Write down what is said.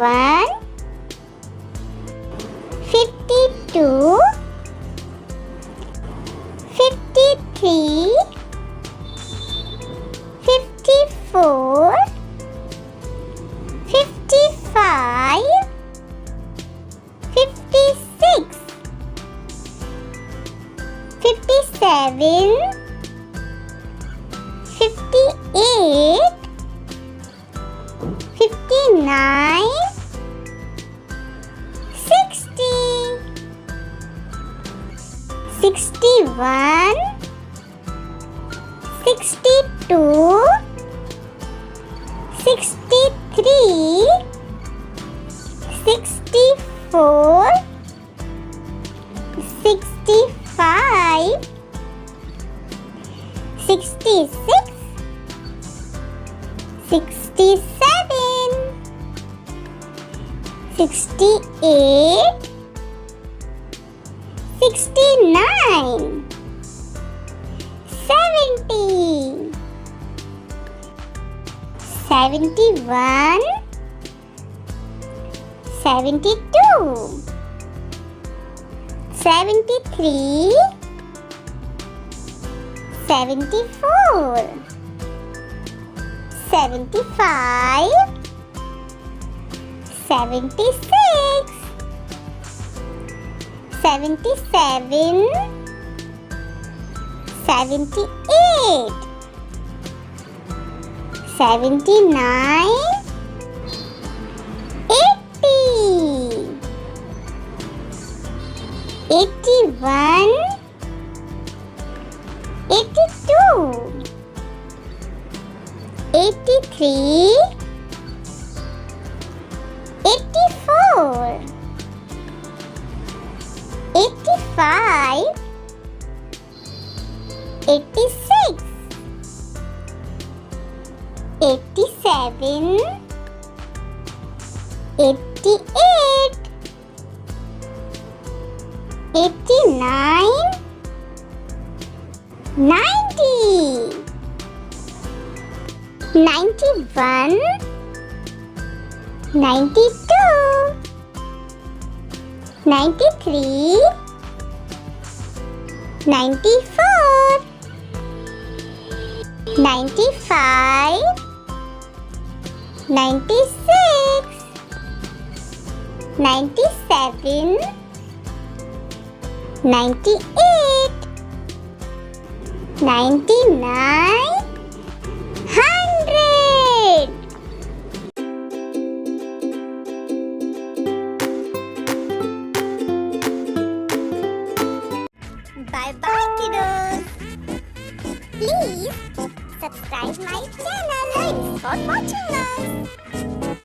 51, 52, 53, 54, 55, 56, 57, 58, 59, 60, 61, 62, 63, 64, 65, 66, 67, 68, 69, 70, 71, 72, 73, 74, 75, 76, 77, 78, 79, 80, 81, 82, 83, 84, 85, 86, 87, 88, 89, 90, 91, 92, 93, 94, 95, 96, 97, 98, 99, 100. Bye bye, kiddos. Please subscribe my channel. Thanks for watching us.